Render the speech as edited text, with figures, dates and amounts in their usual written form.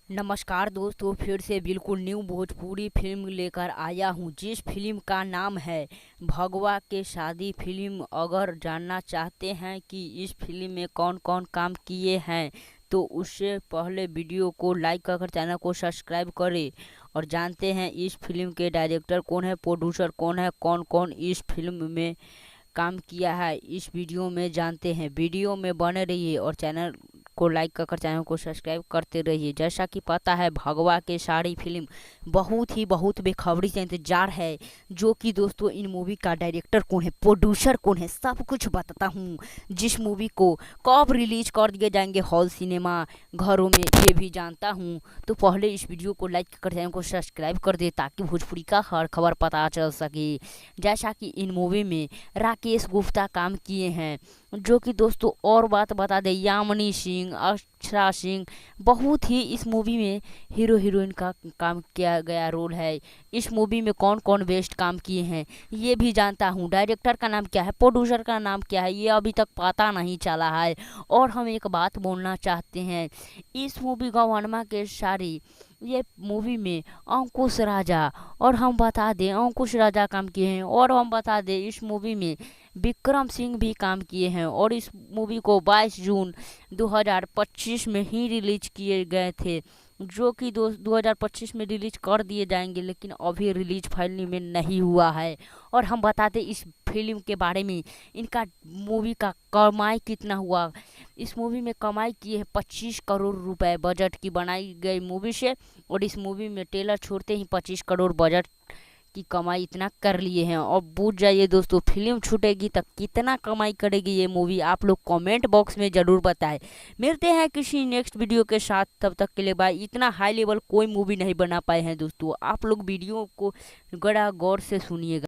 नमस्कार दोस्तों, फिर से बिल्कुल न्यू भोजपुरी फिल्म लेकर आया हूँ जिस फिल्म का नाम है भगवा के शादी फिल्म। अगर जानना चाहते हैं कि इस फिल्म में कौन कौन काम किए हैं तो उससे पहले वीडियो को लाइक कर चैनल को सब्सक्राइब करें और जानते हैं इस फिल्म के डायरेक्टर कौन है, प्रोड्यूसर कौन है, कौन कौन इस फिल्म में काम किया है। इस वीडियो में जानते हैं। वीडियो में बने रहिए और चैनल को लाइक कर चैनल को सब्सक्राइब करते रहिए। जैसा कि पता है, भगवा के साड़ी फिल्म बहुत बेखबरी से इंतजार है। जो कि दोस्तों इन मूवी का डायरेक्टर कौन है, प्रोड्यूसर कौन है, सब कुछ बताता हूँ। जिस मूवी को कब रिलीज कर दिए जाएंगे हॉल सिनेमा घरों में, ये भी जानता हूँ। तो पहले इस वीडियो को लाइक कर चैनल को सब्सक्राइब कर दे ताकि भोजपुरी का हर खबर पता चल सके। जैसा कि इन मूवी में राकेश गुप्ता काम किए हैं। जो कि दोस्तों और बात बता दें, यामिनी सिंह, अक्षरा सिंह, बहुत ही इस मूवी में हीरो हीरोइन का काम किया गया रोल है। इस मूवी में कौन कौन बेस्ट काम किए हैं ये भी जानता हूँ। डायरेक्टर का नाम क्या है, प्रोड्यूसर का नाम क्या है, ये अभी तक पता नहीं चला है। और हम एक बात बोलना चाहते हैं, इस मूवी गवनमा के सारी ये मूवी में अंकुश राजा, और हम बता दें अंकुश राजा काम किए हैं। और हम बता दें इस मूवी में विक्रम सिंह भी काम किए हैं। और इस मूवी को 22 जून 2025 में ही रिलीज किए गए थे। जो कि 2025 में रिलीज कर दिए जाएंगे, लेकिन अभी रिलीज फाइनली में नहीं हुआ है। और हम बताते इस फिल्म के बारे में, इनका मूवी का कमाई कितना हुआ। इस मूवी में कमाई किए हैं 25 करोड़ रुपए बजट की बनाई गई मूवी से। और इस मूवी में ट्रेलर छोड़ते ही 25 करोड़ बजट की कमाई इतना कर लिए हैं। और पूछ जाइए दोस्तों, फिल्म छूटेगी तब कितना कमाई करेगी ये मूवी, आप लोग कमेंट बॉक्स में ज़रूर बताएं। मिलते हैं किसी नेक्स्ट वीडियो के साथ, तब तक के लिए बाय। इतना हाई लेवल कोई मूवी नहीं बना पाए हैं दोस्तों, आप लोग वीडियो को बड़ा गौर से सुनिएगा।